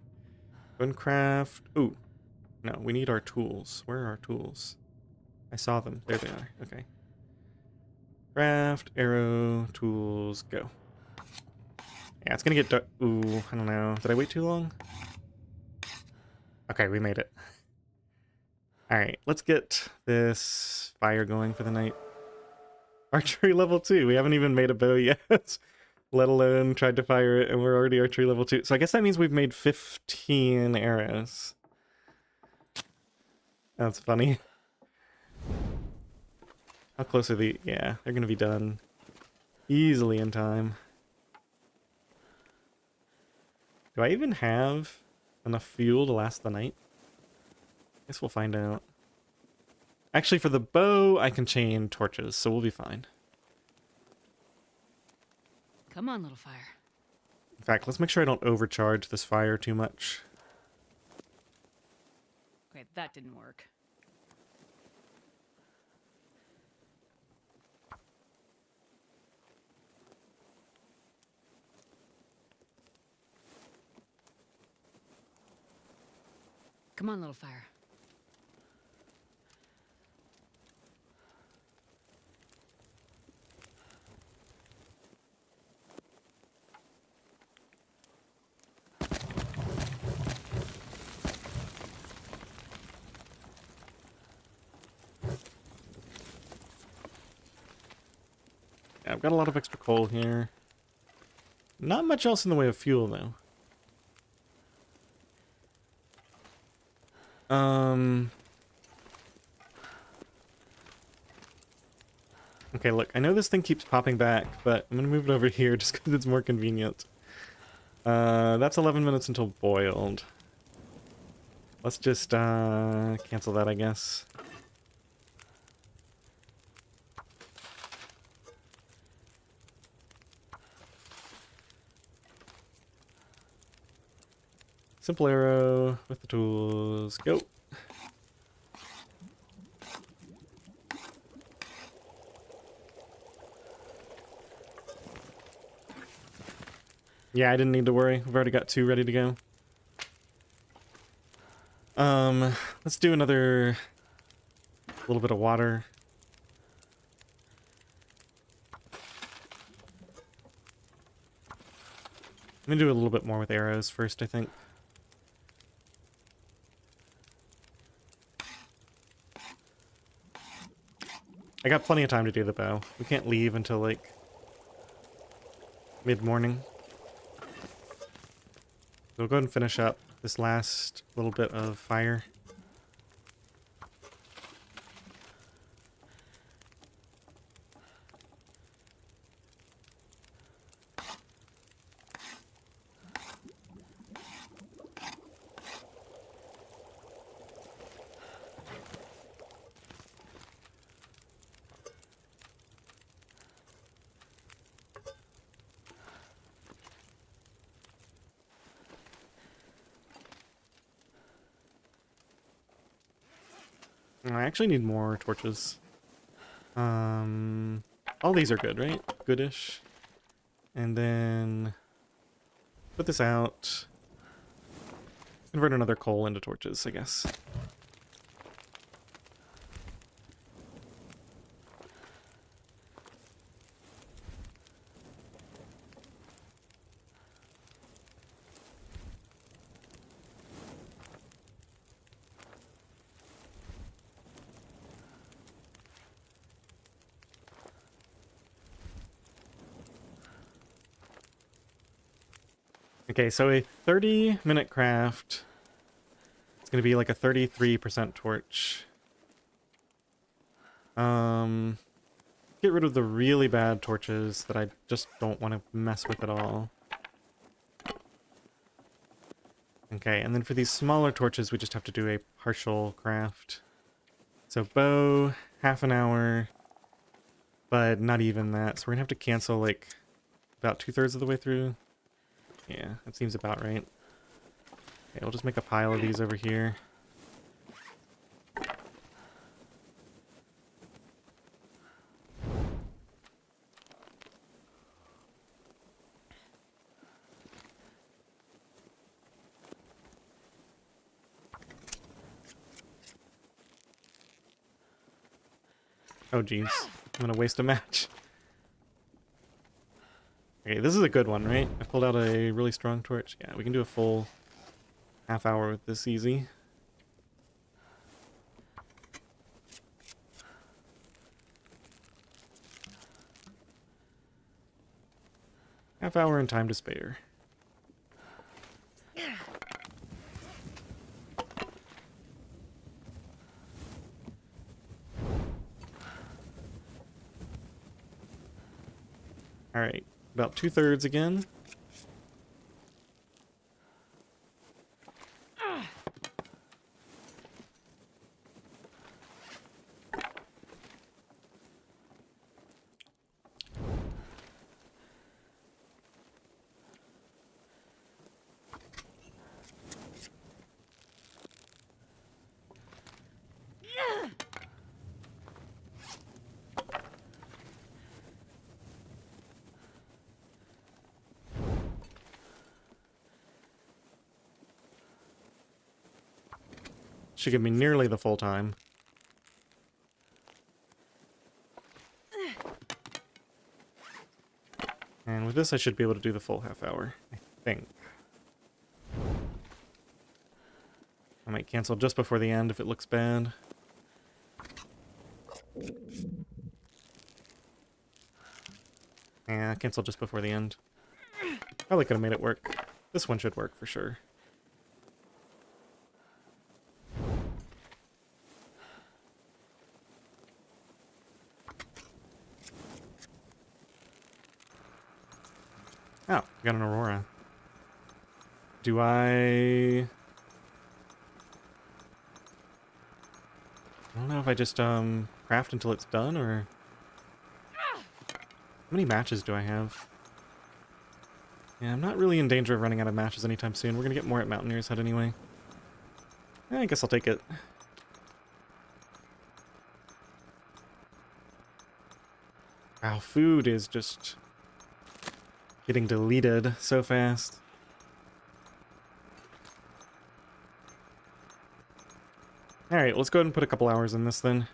S1: Go and craft. Ooh. No, we need our tools. Where are our tools? I saw them. There they are. Okay. Craft, arrow, tools, go. Yeah, it's gonna get dark. Ooh, I don't know. Did I wait too long? Okay, we made it. Alright, let's get this fire going for the night. Archery level 2. We haven't even made a bow yet. Let alone tried to fire it, and we're already archery level 2. So I guess that means we've made 15 arrows. That's funny. How close are the... Yeah, they're gonna be done easily in time. Do I even have enough fuel to last the night? Guess we'll find out. Actually, for the bow, I can chain torches, so we'll be fine.
S2: Come on, little fire.
S1: In fact, let's make sure I don't overcharge this fire too much.
S2: Okay, that didn't work. Come on, little fire.
S1: Yeah, I've got a lot of extra coal here. Not much else in the way of fuel, though. Okay, look, I know this thing keeps popping back, but I'm gonna move it over here just because it's more convenient. That's 11 minutes until boiled. Let's just, cancel that, I guess. Simple arrow with the tools, go! Yeah, I didn't need to worry. We've already got 2 ready to go. Let's do another little bit of water. I'm gonna do a little bit more with arrows first, I think. I got plenty of time to do the bow. We can't leave until like mid-morning. So we'll go ahead and finish up this last little bit of fire. I actually need more torches. All these are good, right? Goodish. And then put this out. Convert another coal into torches, I guess. Okay, so a 30-minute craft. It's going to be like a 33% torch. Get rid of the really bad torches that I just don't want to mess with at all. Okay, and then for these smaller torches, we just have to do a partial craft. So bow, half an hour, but not even that. So we're going to have to cancel like about 2/3 of the way through. Yeah, that seems about right. Okay, we'll just make a pile of these over here. Oh, jeez. I'm gonna waste a match. Okay, this is a good one, right? I pulled out a really strong torch. Yeah, we can do a full half hour with this easy. Half hour and time to spare. Alright, about 2/3 again. Should give me nearly the full time. And with this, I should be able to do the full half hour, I think. I might cancel just before the end if it looks bad. Yeah, cancel just before the end. Probably could have made it work. This one should work for sure. Oh, we got an Aurora. Do I don't know if I just craft until it's done, or how many matches do I have? Yeah, I'm not really in danger of running out of matches anytime soon. We're gonna get more at Mountaineer's Head anyway. I guess I'll take it. Wow, food is just getting deleted so fast. Alright, let's go ahead and put a couple hours in this then.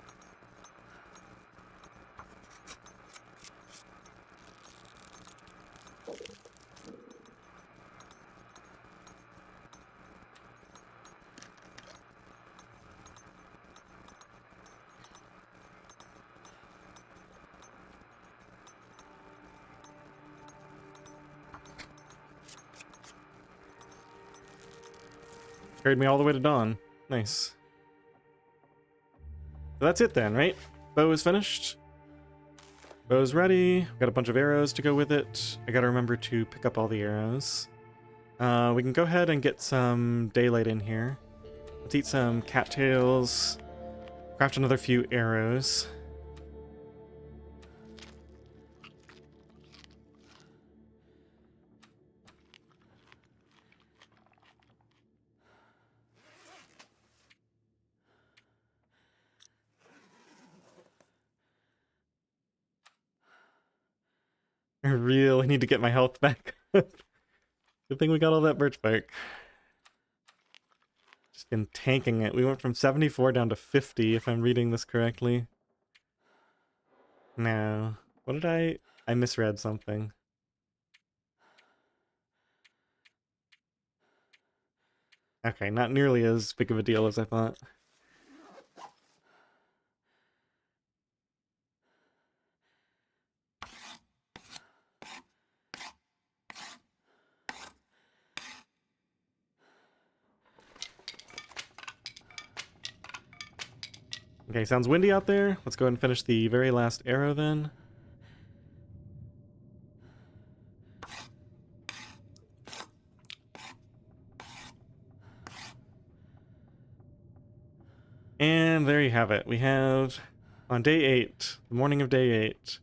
S1: Carried me all the way to dawn. Nice. So that's it then, right? Bow is finished. Bow's ready. We've got a bunch of arrows to go with it. I gotta remember to pick up all the arrows. We can go ahead and get some daylight in here. Let's eat some cattails. Craft another few arrows. I really need to get my health back up. Good thing we got all that birch bark. Just been tanking it. We went from 74 down to 50, if I'm reading this correctly. No. What did I misread something. Okay, not nearly as big of a deal as I thought. Okay, sounds windy out there. Let's go ahead and finish the very last arrow then. And there you have it. We have, on day 8, the morning of day 8.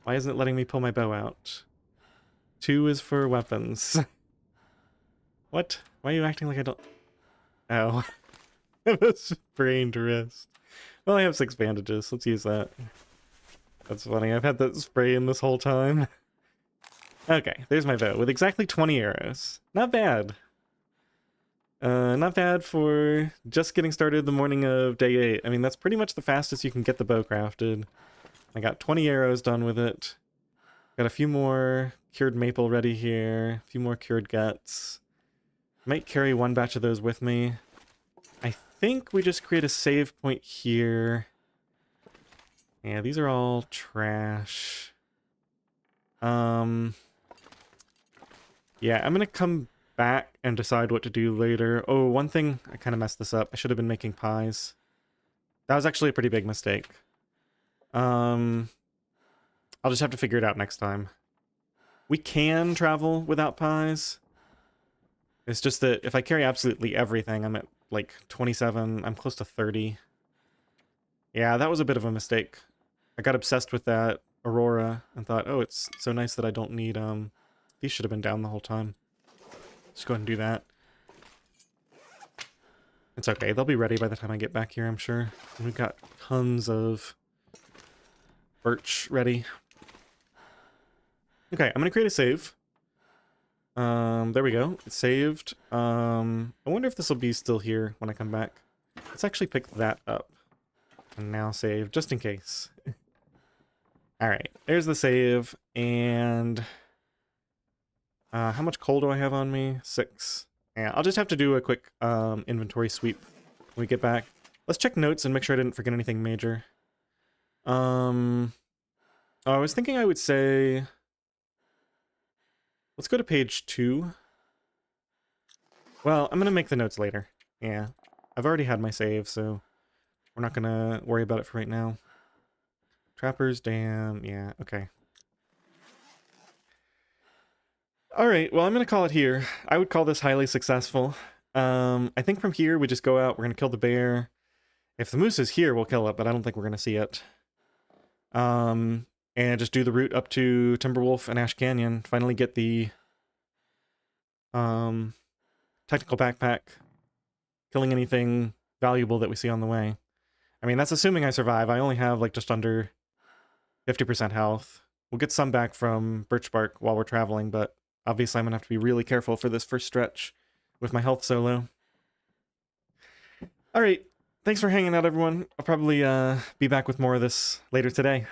S1: Why isn't it letting me pull my bow out? 2 is for weapons. What? Why are you acting like I don't... Oh. I have a sprained wrist. Well, I have 6 bandages. Let's use that. That's funny. I've had that spray in this whole time. Okay, there's my bow with exactly 20 arrows. Not bad. Not bad for just getting started the morning of day 8. I mean, that's pretty much the fastest you can get the bow crafted. I got 20 arrows done with it. Got a few more cured maple ready here. A few more cured guts. Might carry 1 batch of those with me. I think we just create a save point here. Yeah, these are all trash. Yeah, I'm gonna come back and decide what to do later. Oh, one thing, I kind of messed this up. I should have been making pies. That was actually a pretty big mistake. I'll just have to figure it out next time. We can travel without pies. It's just that if I carry absolutely everything, I'm at like 27. I'm close to 30. Yeah, that was a bit of a mistake. I got obsessed with that Aurora and thought, oh, it's so nice that I don't need, these should have been down the whole time. Just go ahead and do that. It's okay, they'll be ready by the time I get back here, I'm sure. And we've got tons of birch ready. Okay, I'm gonna create a save. There we go. It's saved. I wonder if this will be still here when I come back. Let's actually pick that up. And now save, just in case. Alright, there's the save, and... how much coal do I have on me? 6. Yeah, I'll just have to do a quick inventory sweep when we get back. Let's check notes and make sure I didn't forget anything major. Oh, I was thinking I would say... Let's go to page 2. Well, I'm going to make the notes later. Yeah, I've already had my save, so we're not going to worry about it for right now. Trapper's Dam, yeah, okay. Alright, well, I'm going to call it here. I would call this highly successful. I think from here we just go out, we're going to kill the bear. If the moose is here, we'll kill it, but I don't think we're going to see it. And just do the route up to Timberwolf and Ash Canyon. Finally get the technical backpack. Killing anything valuable that we see on the way. I mean, that's assuming I survive. I only have like just under 50% health. We'll get some back from birch bark while we're traveling, but obviously I'm going to have to be really careful for this first stretch with my health so low. Alright, thanks for hanging out, everyone. I'll probably be back with more of this later today.